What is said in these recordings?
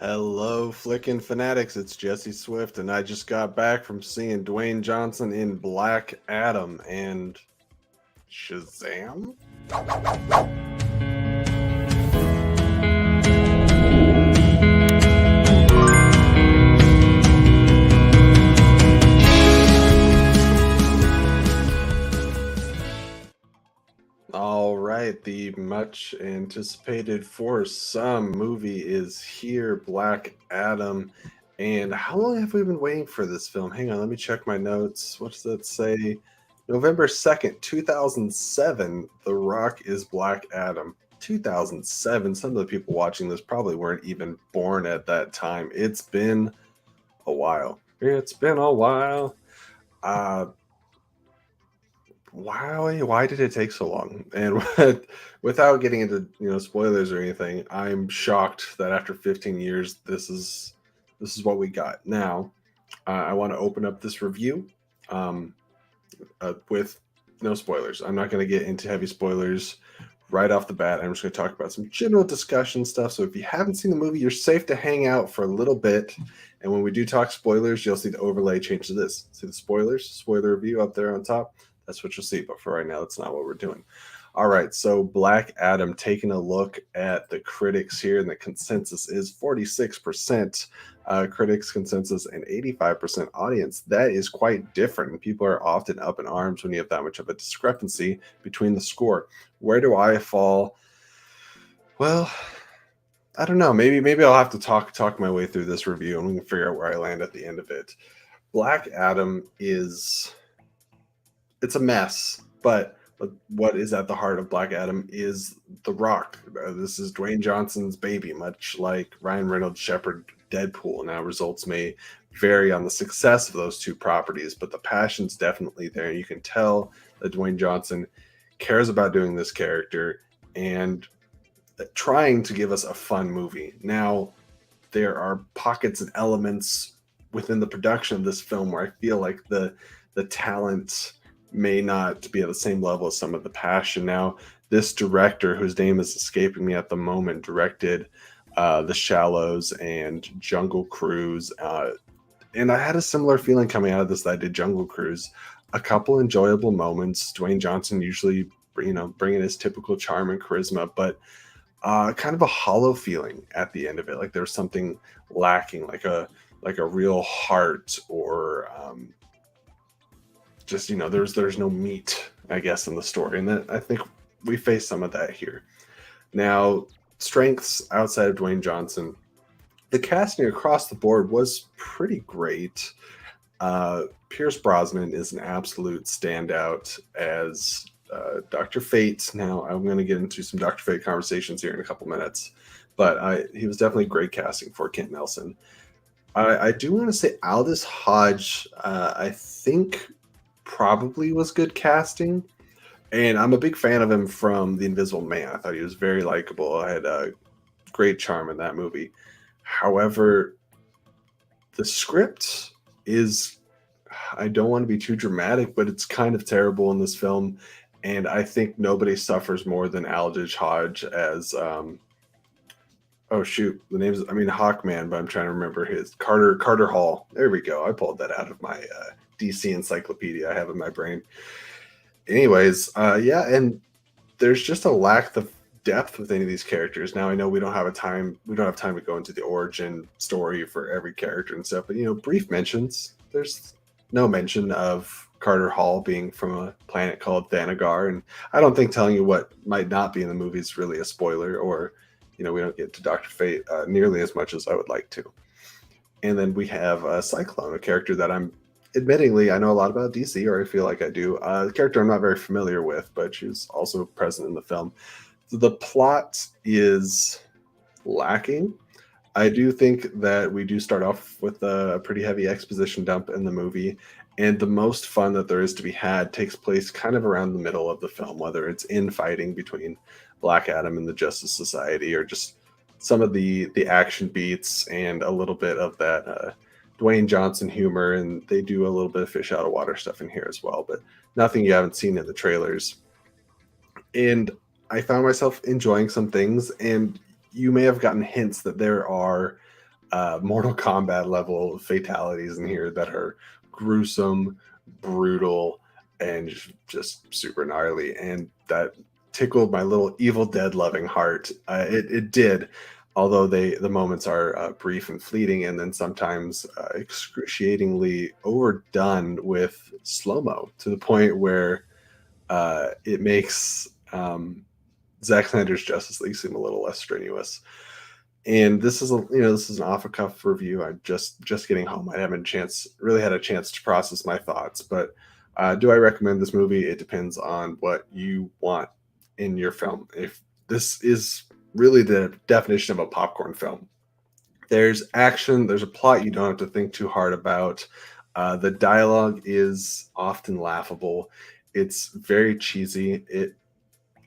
Hello, Flickin' Fanatics. It's Jesse Swift, and I just got back from seeing Dwayne Johnson in Black Adam and Shazam. All right, the much anticipated for some movie is here, Black Adam. And how long have we been waiting for this film? Hang on, let me check my notes. What does that say? November 2nd, 2007, The Rock is Black Adam. 2007, some of the people watching this probably weren't even born at that time. It's been a while. It's been a while. Uh, why did it take so long? And without getting into spoilers or anything, I'm shocked that after 15 years, this is what we got. Now, I want to open up this review um, with no spoilers. I'm not going to get into heavy spoilers right off the bat. I'm just going to talk about some general discussion stuff. So if you haven't seen the movie, you're safe to hang out for a little bit. And when we do talk spoilers, you'll see the overlay change to this. See the spoiler review up there on top. That's what you'll see. But for right now, that's not what we're doing. All right, so Black Adam, taking a look at the critics here, and the consensus is 46% critics consensus and 85% audience. That is quite different. People are often up in arms when you have that much of a discrepancy between the score. Where do I fall? Well, I don't know. Maybe I'll have to talk my way through this review, and we can figure out where I land at the end of it. Black Adam it's a mess, but what is at the heart of Black Adam is The Rock. This is Dwayne Johnson's baby, much like Ryan Reynolds' Shepard Deadpool. Now, results may vary on the success of those two properties, but the passion's definitely there. You can tell that Dwayne Johnson cares about doing this character and trying to give us a fun movie. Now, there are pockets and elements within the production of this film where I feel like the talent may not be at the same level as some of the passion. Now, this director, whose name is escaping me at the moment, directed The Shallows and Jungle Cruise. And I had a similar feeling coming out of this that I did Jungle Cruise. A couple enjoyable moments. Dwayne Johnson usually, bringing his typical charm and charisma, but kind of a hollow feeling at the end of it. Like there's something lacking, like a real heart, or just there's no meat, I guess, in the story, and that I think we face some of that here. Now, strengths outside of Dwayne Johnson, the casting across the board was pretty great. Pierce Brosnan is an absolute standout as Dr. Fate. Now, I'm going to get into some Dr. Fate conversations here in a couple minutes, but he was definitely great casting for Kent Nelson. I do want to say Aldous Hodge, I think probably was good casting. And I'm a big fan of him from The Invisible Man. I thought he was very likable. I had a great charm in that movie. However, the script is, I don't want to be too dramatic, but it's kind of terrible in this film. And I think nobody suffers more than Aldous Hodge as, oh shoot, the name is, Hawkman, but I'm trying to remember his, Carter Hall. There we go. I pulled that out of my DC encyclopedia I have in my brain. Anyways, yeah, and there's just a lack of depth with any of these characters. Now, I know we don't have time to go into the origin story for every character and stuff, but brief mentions. There's no mention of Carter Hall being from a planet called Thanagar, and I don't think telling you what might not be in the movie is really a spoiler, or we don't get to Dr. Fate nearly as much as I would like to. And then we have Cyclone, a character that admittingly, I know a lot about DC, or I feel like I do. The character I'm not very familiar with, but she's also present in the film. The plot is lacking. I do think that we do start off with a pretty heavy exposition dump in the movie, and the most fun that there is to be had takes place kind of around the middle of the film, whether it's infighting between Black Adam and the Justice Society, or just some of the action beats and a little bit of that Dwayne Johnson humor, and they do a little bit of fish out of water stuff in here as well, but nothing you haven't seen in the trailers. And I found myself enjoying some things, and you may have gotten hints that there are Mortal Kombat level fatalities in here that are gruesome, brutal, and just super gnarly. And that tickled my little Evil Dead loving heart. It did, although the moments are brief and fleeting, and then sometimes excruciatingly overdone with slow mo to the point where it makes Zack Snyder's Justice League seem a little less strenuous. And this is an off the cuff review. I'm just getting home. I haven't really had a chance to process my thoughts. But do I recommend this movie? It depends on what you want in your film. If this is really the definition of a popcorn film, there's action, there's a plot you don't have to think too hard about. The dialogue is often laughable. It's very cheesy.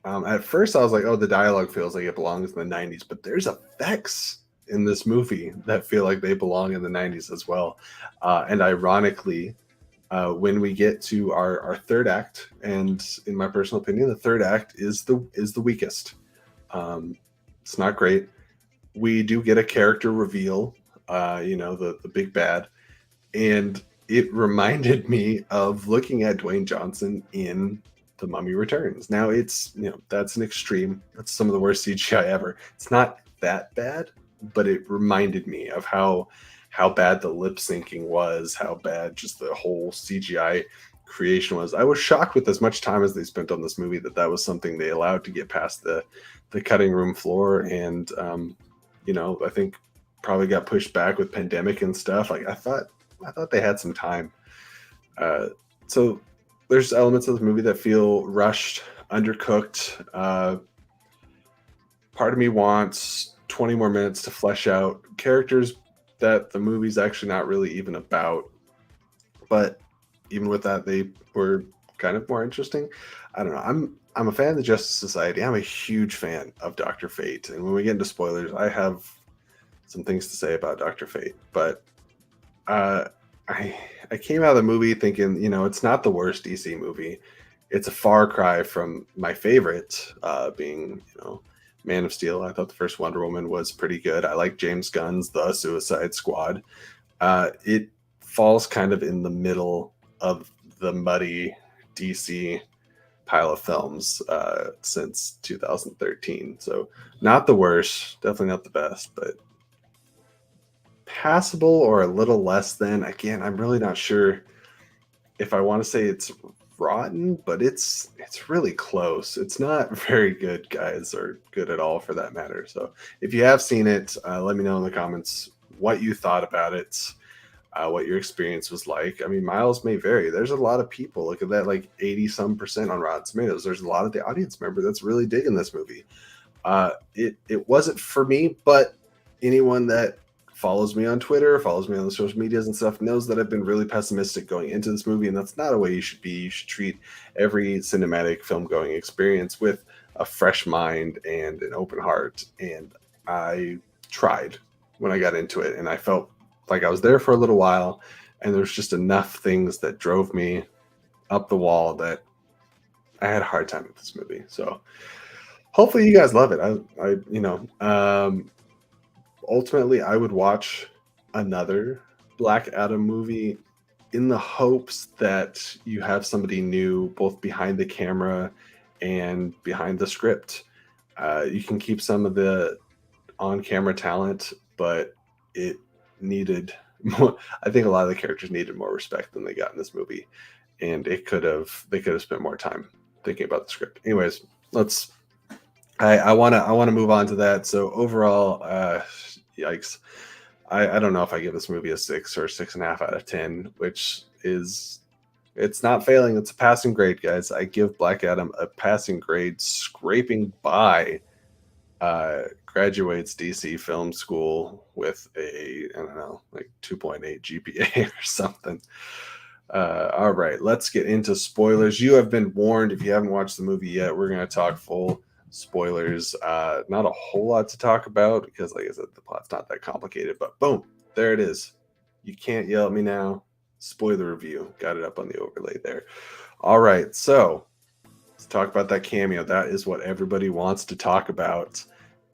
At first, I was like, "Oh, the dialogue feels like it belongs in the '90s," but there's effects in this movie that feel like they belong in the '90s as well. And ironically, when we get to our third act, and in my personal opinion, the third act is the weakest. It's not great. We do get a character reveal, the big bad, and it reminded me of looking at Dwayne Johnson in The Mummy Returns. Now that's an extreme. That's some of the worst CGI ever. It's not that bad, but it reminded me of how bad the lip syncing was, how bad just the whole CGI creation was. I was shocked with as much time as they spent on this movie that was something they allowed to get past the cutting room floor. And I think probably got pushed back with pandemic and stuff. Like I thought they had some time. So there's elements of the movie that feel rushed, undercooked. Part of me wants 20 more minutes to flesh out characters that the movie's actually not really even about. But even with that, they were kind of more interesting. I don't know. I'm a fan of the Justice Society. I'm a huge fan of Dr. Fate. And when we get into spoilers, I have some things to say about Dr. Fate. But I came out of the movie thinking, it's not the worst DC movie. It's a far cry from my favorite, being, Man of Steel. I thought the first Wonder Woman was pretty good. I like James Gunn's The Suicide Squad. It falls kind of in the middle of the muddy DC pile of films since 2013. So not the worst, definitely not the best, but passable or a little less than. Again, I'm really not sure if I want to say it's rotten, but it's really close. It's not very good, guys, or good at all for that matter. So if you have seen it, let me know in the comments what you thought about it, what your experience was like. I mean, miles may vary. There's a lot of people, look at that, like 80% on Rotten Tomatoes. There's a lot of the audience member that's really digging this movie. It wasn't for me, but anyone that follows me on Twitter, follows me on the social medias and stuff, knows that I've been really pessimistic going into this movie, and that's not a way you should be. You should treat every cinematic film going experience with a fresh mind and an open heart. And I tried when I got into it, and I felt like I was there for a little while, and there's just enough things that drove me up the wall that I had a hard time with this movie. So hopefully you guys love it. Ultimately, I would watch another Black Adam movie in the hopes that you have somebody new, both behind the camera and behind the script. You can keep some of the on-camera talent, but it needed more. I think a lot of the characters needed more respect than they got in this movie, and they could have spent more time thinking about the script. Anyways, I want to move on to that. So overall, yikes. I don't know if I give this movie a 6 or 6.5 out of 10, which is, it's not failing. It's a passing grade, guys. I give Black Adam a passing grade, scraping by graduates DC film school with a, I don't know, like 2.8 GPA or something. All right, let's get into spoilers. You have been warned. If you haven't watched the movie yet, we're going to talk full spoilers. Not a whole lot to talk about because, like I said, the plot's not that complicated, but boom, there it is. You can't yell at me now. Spoiler review. Got it up on the overlay there. All right, so let's talk about that cameo. That is what everybody wants to talk about.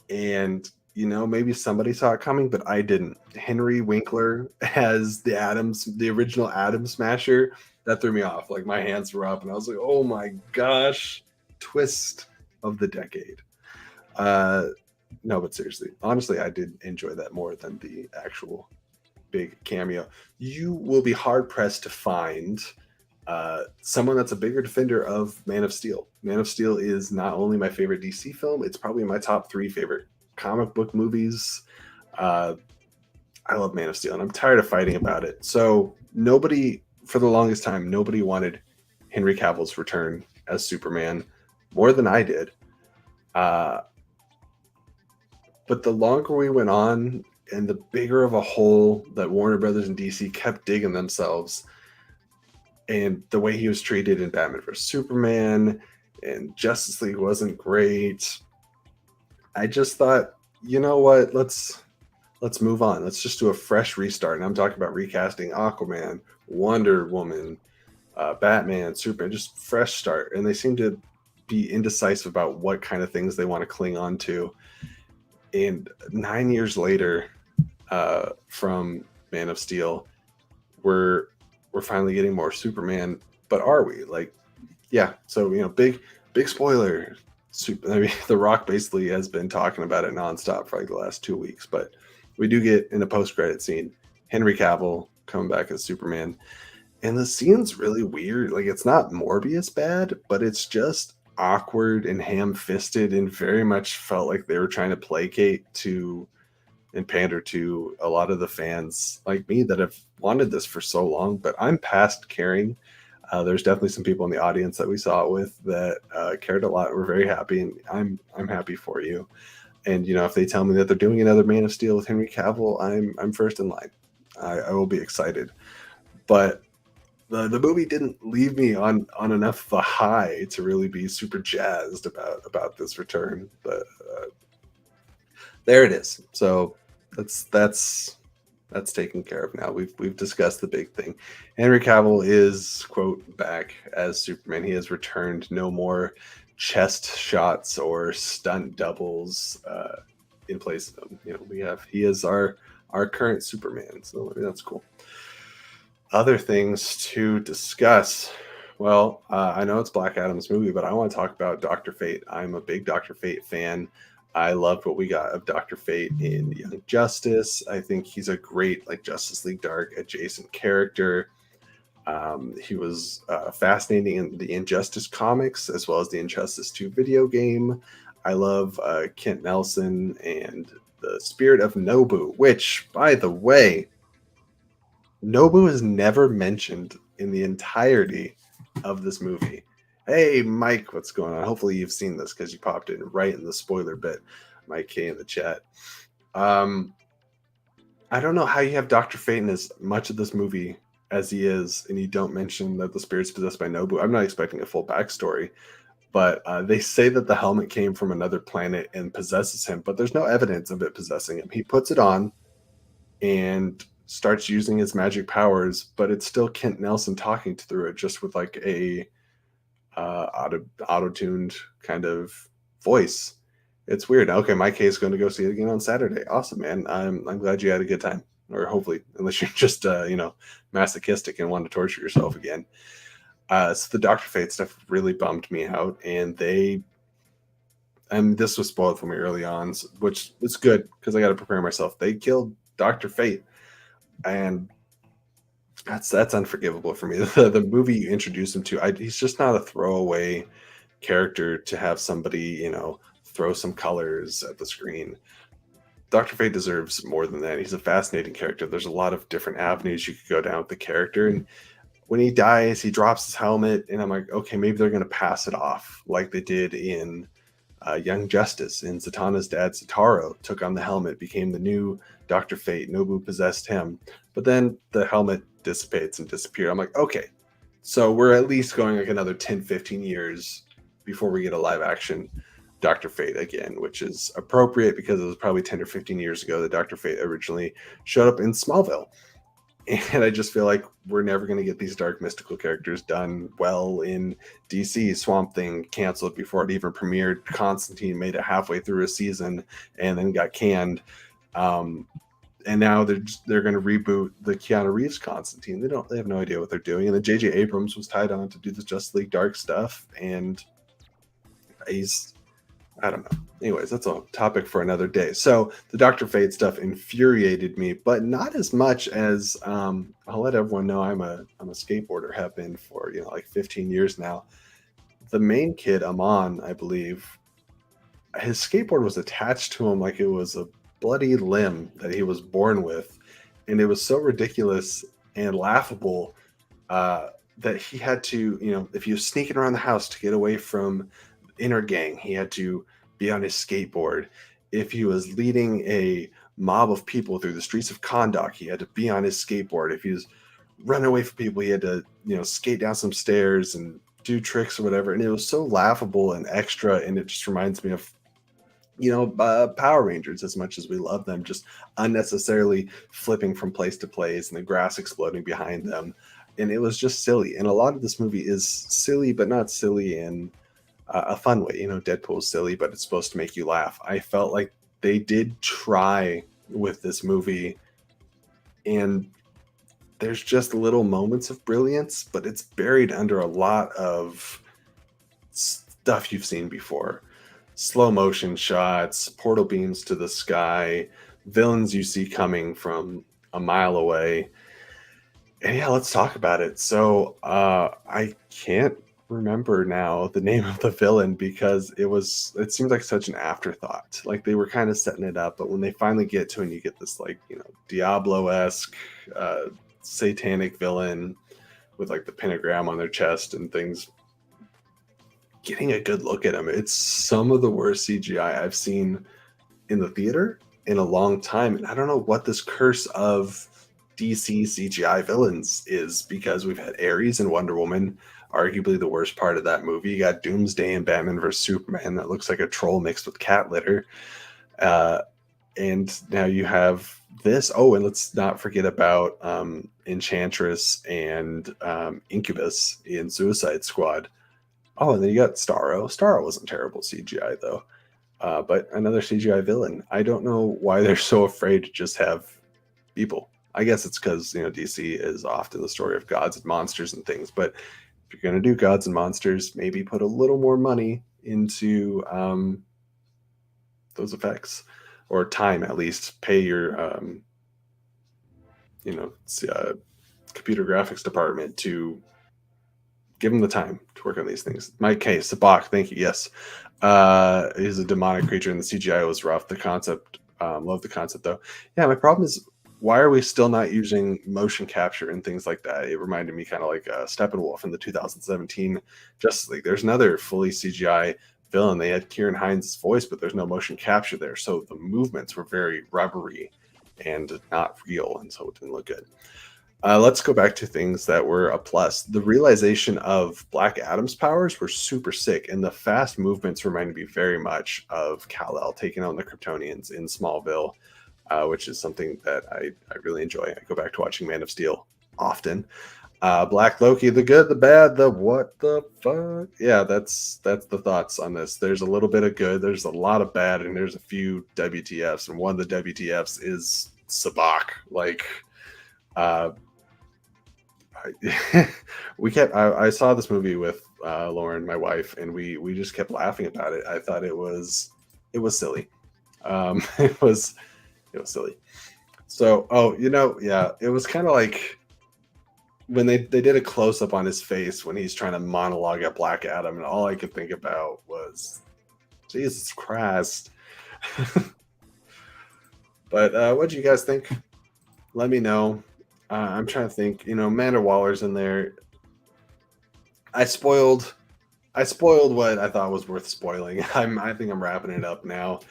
And maybe somebody saw it coming, but I didn't. Henry Winkler as the original Adam Smasher, that threw me off. Like my hands were up, and I was like, "Oh my gosh, twist of the decade." Uh, no, but seriously, honestly, I did enjoy that more than the actual big cameo. You will be hard pressed to find someone that's a bigger defender of Man of Steel. Man of Steel is not only my favorite DC film; it's probably my top 3 favorite comic book movies. Uh, I love Man of Steel, and I'm tired of fighting about it. So nobody, for the longest time, nobody wanted Henry Cavill's return as Superman more than I did. Uh, but the longer we went on, and the bigger of a hole that Warner Brothers and DC kept digging themselves, and the way he was treated in Batman vs Superman and Justice League wasn't great. I just thought, you know what? Let's move on. Let's just do a fresh restart. And I'm talking about recasting Aquaman, Wonder Woman, Batman, Superman, just fresh start. And they seem to be indecisive about what kind of things they want to cling on to. And 9 years later, from Man of Steel, we're finally getting more Superman. But are we? Like, yeah. So big spoiler. I mean, The Rock basically has been talking about it nonstop for like the last 2 weeks. But we do get in a post-credit scene Henry Cavill coming back as Superman, and the scene's really weird. Like, it's not Morbius bad, but it's just awkward and ham-fisted, and very much felt like they were trying to placate to and pander to a lot of the fans like me that have wanted this for so long. But I'm past caring. There's definitely some people in the audience that we saw it with that cared a lot. We're very happy, and I'm happy for you. And if they tell me that they're doing another Man of Steel with Henry Cavill, I'm first in line. I will be excited. But the movie didn't leave me on enough of a high to really be super jazzed about this return. But there it is. So that's taken care of now. We've discussed the big thing. Henry Cavill is, quote, back as Superman. He has returned. No more chest shots or stunt doubles in place of him. He is our current Superman. So that's cool. Other things to discuss. Well, I know it's Black Adam's movie, but I want to talk about Dr. Fate. I'm a big Dr. Fate fan. I loved what we got of Dr. Fate in Young Justice. I think he's a great Justice League Dark adjacent character. He was fascinating in the Injustice comics as well as the Injustice 2 video game. I love Kent Nelson and the spirit of Nobu, which, by the way, Nobu is never mentioned in the entirety of this movie. Hey, Mike, what's going on? Hopefully you've seen this because you popped in right in the spoiler bit. Mike K in the chat. I don't know how you have Dr. Fate in as much of this movie as he is, and you don't mention that the spirit's possessed by Nobu. I'm not expecting a full backstory, but they say that the helmet came from another planet and possesses him, but there's no evidence of it possessing him. He puts it on and starts using his magic powers, but it's still Kent Nelson talking through it, just with a auto-tuned kind of voice. It's weird. Okay, my case is going to go see it again on Saturday. Awesome, man. I'm glad you had a good time, or hopefully, unless you're just masochistic and want to torture yourself again. So the Dr. Fate stuff really bummed me out, and this was spoiled for me early on, which is good because I got to prepare myself. They killed Dr. Fate, and that's unforgivable for me. The movie you introduced him to, he's just not a throwaway character to have somebody throw some colors at the screen. Dr. Fate deserves more than that. He's a fascinating character. There's a lot of different avenues you could go down with the character, and when he dies, he drops his helmet, and I'm like, okay, maybe they're going to pass it off like they did in Young Justice. And Zatanna's dad, Zataro, took on the helmet, became the new Dr. Fate. Nobu possessed him. But then the helmet dissipates and disappears. I'm like, okay, so we're at least going another 10, 15 years before we get a live action Dr. Fate again, which is appropriate because it was probably 10 or 15 years ago that Dr. Fate originally showed up in Smallville. And I just feel like we're never going to get these dark mystical characters done well in DC. Swamp Thing canceled before it even premiered. Constantine made it halfway through a season and then got canned. Um, and now they're going to reboot the Keanu Reeves Constantine. They have no idea what they're doing. And then J.J. Abrams was tied on to do the Justice League Dark stuff, and he's, I don't know. Anyways, that's a topic for another day. So the Doctor Fate stuff infuriated me, but not as much as I'll let everyone know I'm a skateboarder, have been for like 15 years now. The main kid, Amon, I believe, his skateboard was attached to him like it was a bloody limb that he was born with, and it was so ridiculous and laughable that he had to, if he was sneaking around the house to get away from inner gang, he had to be on his skateboard. If he was leading a mob of people through the streets of Kahndaq, he had to be on his skateboard. If he was running away from people, he had to, skate down some stairs and do tricks or whatever. And it was so laughable and extra, and it just reminds me of Power Rangers, as much as we love them, just unnecessarily flipping from place to place and the grass exploding behind them. And it was just silly. And a lot of this movie is silly, but not silly in a fun way. Deadpool's silly, but it's supposed to make you laugh. I felt like they did try with this movie, and there's just little moments of brilliance, but it's buried under a lot of stuff you've seen before. Slow motion shots, portal beams to the sky, villains you see coming from a mile away. And yeah, let's talk about it. So I can't remember now the name of the villain, because it seemed like such an afterthought. Like they were kind of setting it up, but when they finally get to it, and you get this Diablo-esque satanic villain with like the pentagram on their chest and things, getting a good look at him, it's some of the worst CGI I've seen in the theater in a long time. And I don't know what this curse of DC CGI villains is, because we've had Ares and Wonder Woman, arguably the worst part of that movie. You got Doomsday and Batman vs Superman that looks like a troll mixed with cat litter. And now you have this. Oh, and let's not forget about Enchantress and Incubus in Suicide Squad. Oh, and then you got Starro. Starro wasn't terrible CGI though, but another CGI villain. I don't know why they're so afraid to just have people. I guess it's because DC is often the story of gods and monsters and things. But if you're going to do gods and monsters, maybe put a little more money into those effects, or time at least. Pay your computer graphics department to give them the time to work on these things. Mike K. Sabak, thank you. Yes, is a demonic creature, and the CGI was rough. The concept, love the concept though. Yeah, my problem is, why are we still not using motion capture and things like that? It reminded me kind of like Steppenwolf in the 2017 Justice League. There's another fully CGI villain. They had Kieran Hines' voice, but there's no motion capture there, so the movements were very rubbery and not real, and so it didn't look good. Let's go back to things that were a plus. The realization of Black Adam's powers were super sick, and the fast movements reminded me very much of Kal-El taking on the Kryptonians in Smallville, which is something that I really enjoy. I go back to watching Man of Steel often. Black Loki, the good, the bad, the what the fuck? Yeah, that's the thoughts on this. There's a little bit of good, there's a lot of bad, and there's a few WTFs, and one of the WTFs is Sabak. Like, I saw this movie with Lauren, my wife, and we just kept laughing about it. I thought it was silly. It was silly. So, yeah, it was kind of like when they did a close up on his face when he's trying to monologue at Black Adam, and all I could think about was, Jesus Christ. But what do you guys think? Let me know. I'm trying to think. Amanda Waller's in there. I spoiled what I thought was worth spoiling. I think I'm wrapping it up now.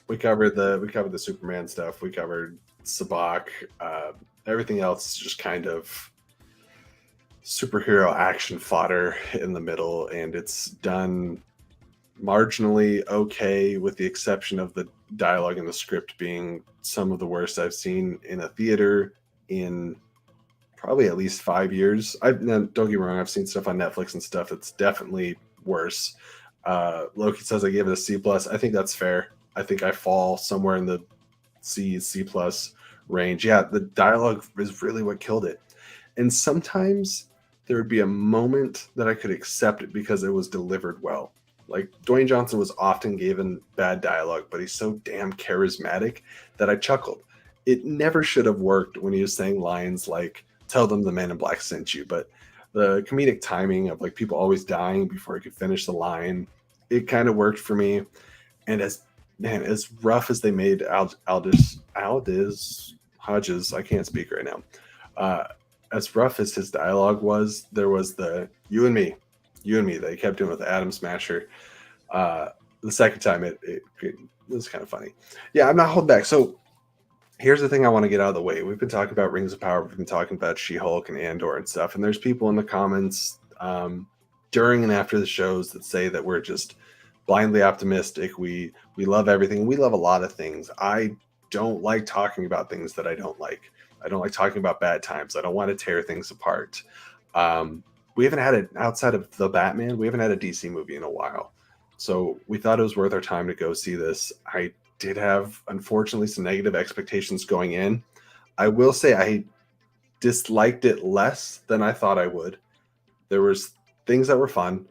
We covered the Superman stuff. We covered Sabak. Everything else is just kind of superhero action fodder in the middle, and it's done marginally okay, with the exception of the dialogue and the script being some of the worst I've seen in a theater in probably at least 5 years. Now, don't get me wrong, I've seen stuff on Netflix and stuff that's definitely worse. Loki says I gave it a C plus. I think that's fair. I think I fall somewhere in the C plus range. Yeah, the dialogue is really what killed it. And sometimes there would be a moment that I could accept it because it was delivered well. Like Dwayne Johnson was often given bad dialogue, but he's so damn charismatic that I chuckled. It never should have worked when he was saying lines like "Tell them the Man in Black sent you," but the comedic timing of like people always dying before he could finish the line, it kind of worked for me. And as rough as they made Aldis Hodges, I can't speak right now. As rough as his dialogue was, there was the you and me that he kept doing with Adam Smasher. The second time, it was kind of funny. Yeah, I'm not holding back. So here's the thing I want to get out of the way. We've been talking about Rings of Power. We've been talking about She-Hulk and Andor and stuff. And there's people in the comments during and after the shows that say that we're just blindly optimistic. We love everything. We love a lot of things. I don't like talking about things that I don't like. I don't like talking about bad times. I don't want to tear things apart. We haven't had it outside of the Batman. We haven't had a DC movie in a while. So we thought it was worth our time to go see this. I did have, unfortunately, some negative expectations going in. I will say I disliked it less than I thought I would. There was things that were fun.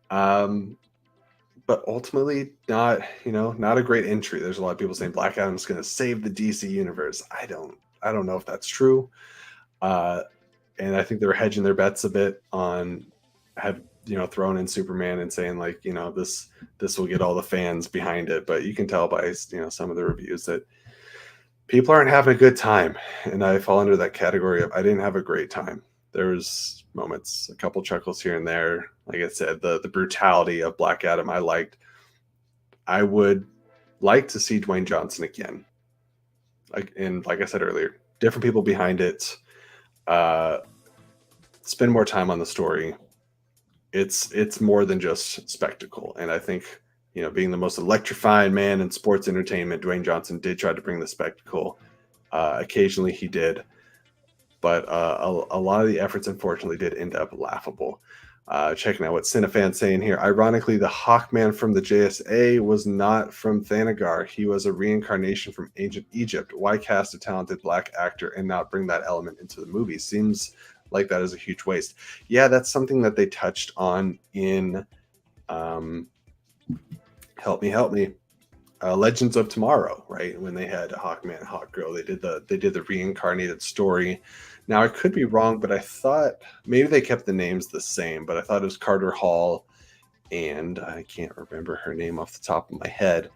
But ultimately not a great entry. There's a lot of people saying Black Adam's going to save the DC universe. I don't know if that's true. And I think they were hedging their bets a bit on throwing in Superman and saying like, this will get all the fans behind it. But you can tell by, some of the reviews that people aren't having a good time. And I fall under that category of I didn't have a great time. There was moments, a couple chuckles here and there. Like I said, the brutality of Black Adam I liked. I would like to see Dwayne Johnson again. Like I said earlier, different people behind it. Spend more time on the story. It's more than just spectacle. And I think, being the most electrifying man in sports entertainment, Dwayne Johnson did try to bring the spectacle. Occasionally he did. But a lot of the efforts, unfortunately, did end up laughable. Checking out what Cinefan's saying here. Ironically, the Hawkman from the JSA was not from Thanagar. He was a reincarnation from ancient Egypt. Why cast a talented black actor and not bring that element into the movie? Seems like that is a huge waste. Yeah, that's something that they touched on in help me. Legends of Tomorrow, right? When they had Hawkman and Hawkgirl, they did the reincarnated story. Now I could be wrong, but I thought maybe they kept the names the same, but I thought it was Carter Hall and I can't remember her name off the top of my head.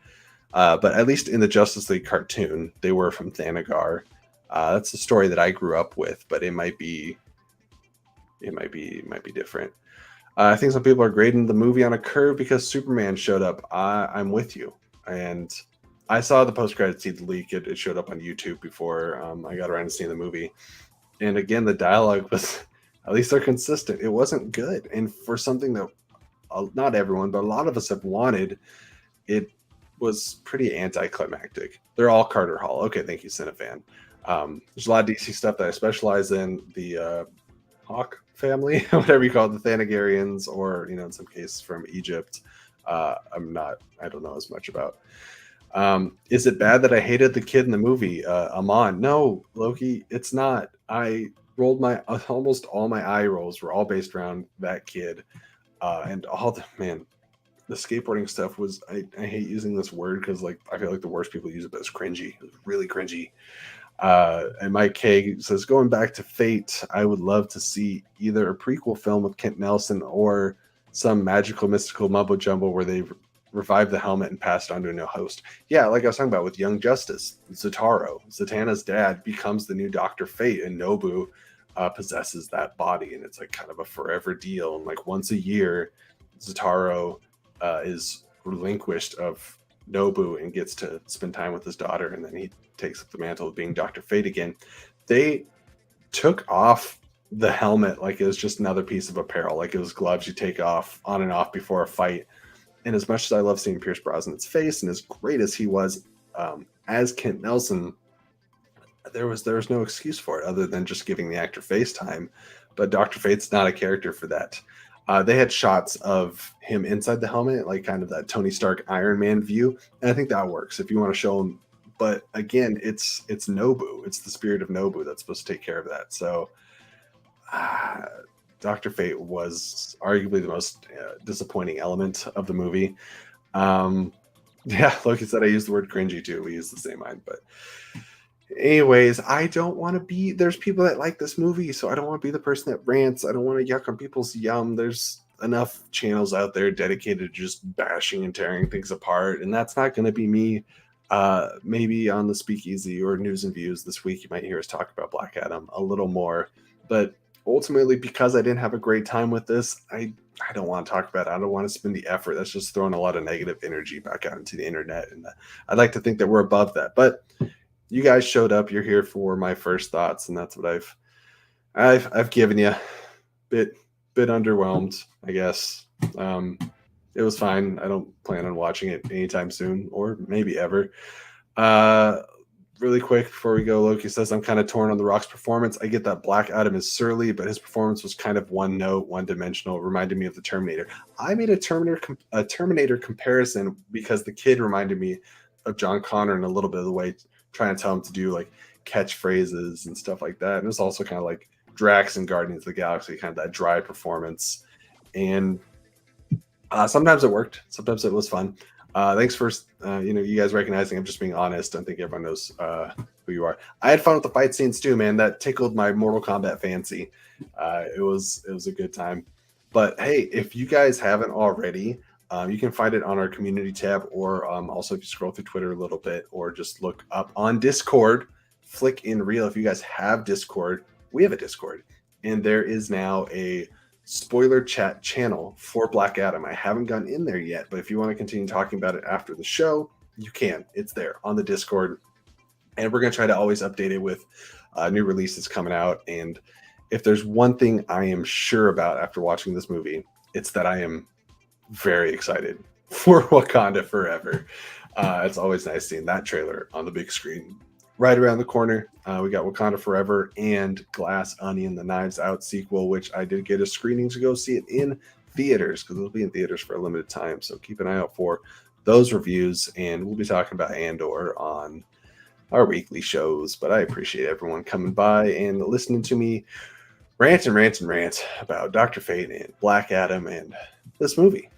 But at least in the Justice League cartoon, they were from Thanagar. That's the story that I grew up with, but it might be different. I think some people are grading the movie on a curve because Superman showed up. I'm with you. And I saw the post-credits scene leak. It showed up on YouTube before I got around to seeing the movie. And again, the dialogue was, at least they're consistent. It wasn't good. And for something that not everyone, but a lot of us have wanted, it was pretty anticlimactic. They're all Carter Hall. Okay, thank you, Cinefan. There's a lot of DC stuff that I specialize in. The Hawk family, whatever you call it, the Thanagarians, or, in some cases from Egypt. I don't know as much about. Is it bad that I hated the kid in the movie, Amon? No, Loki, it's not. I rolled almost all my eye rolls were all based around that kid. And the skateboarding stuff was, I hate using this word because I feel like the worst people use it, but it's cringy. It was really cringy. And Mike K says, going back to Fate, I would love to see either a prequel film with Kent Nelson or some magical, mystical mumbo jumbo where they revived the helmet and passed on to a new host. Yeah, like I was talking about with Young Justice, Zataro, Zatanna's dad becomes the new Dr. Fate, and Nobu possesses that body, and it's like kind of a forever deal. And like once a year, Zataro is relinquished of Nobu and gets to spend time with his daughter, and then he takes up the mantle of being Dr. Fate again. They took off the helmet like it was just another piece of apparel, like it was gloves you take off on and off before a fight. And as much as I love seeing Pierce Brosnan's face, and as great as he was as Kent Nelson, there was no excuse for it other than just giving the actor face time. But Dr. Fate's not a character for that. They had shots of him inside the helmet, like kind of that Tony Stark Iron Man view, and I think that works if you want to show him. But again, it's Nobu. It's the spirit of Nobu that's supposed to take care of that. So uh, Dr. Fate was arguably the most disappointing element of the movie. Um, yeah, like I said, I used the word cringy too. We use the same mind, but anyways, I don't want to be. There's people that like this movie, so I don't want to be the person that rants. I don't want to yuck on people's yum. There's enough channels out there dedicated to just bashing and tearing things apart, and that's not going to be me. Maybe on the Speakeasy or News and Views this week, you might hear us talk about Black Adam a little more. But ultimately, because I didn't have a great time with this, I don't want to talk about it. I don't want to spend the effort. That's just throwing a lot of negative energy back out into the internet, and I'd like to think that we're above that, but you guys showed up. You're here for my first thoughts, and that's what I've given you. Bit underwhelmed, I guess. It was fine. I don't plan on watching it anytime soon, or maybe ever. Really quick before we go, Loki says I'm kind of torn on The Rock's performance. I get that Black Adam is surly, but his performance was kind of one note, one dimensional. It reminded me of the Terminator. I made a Terminator comparison because the kid reminded me of John Connor in a little bit of the way, trying to tell him to do like catchphrases and stuff like that. And it was also kind of like Drax and Guardians of the Galaxy, kind of that dry performance. And sometimes it worked. Sometimes it was fun. Thanks for you guys recognizing I'm just being honest. I think everyone knows who you are. I had fun with the fight scenes too, man. That tickled my Mortal Kombat fancy. It was a good time. But hey, if you guys haven't already, you can find it on our community tab, or also if you scroll through Twitter a little bit, or just look up on Discord, flick in Reel. If you guys have Discord, we have a Discord, and there is now a spoiler chat channel for Black Adam. I haven't gotten in there yet, but if you want to continue talking about it after the show, you can. It's there on the Discord, and we're going to try to always update it with new releases coming out. And if there's one thing I am sure about after watching this movie, it's that I am very excited for Wakanda Forever. It's always nice seeing that trailer on the big screen. Right around the corner, we got Wakanda Forever and Glass Onion, the Knives Out sequel, which I did get a screening to go see it in theaters, because it'll be in theaters for a limited time. So keep an eye out for those reviews, and we'll be talking about Andor on our weekly shows. But I appreciate everyone coming by and listening to me rant and rant and rant about Dr. Fate and Black Adam and this movie.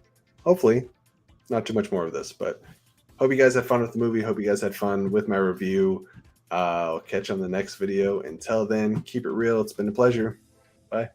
Hopefully, not too much more of this, but hope you guys had fun with the movie. Hope you guys had fun with my review. I'll catch you on the next video. Until then, keep it real. It's been a pleasure. Bye.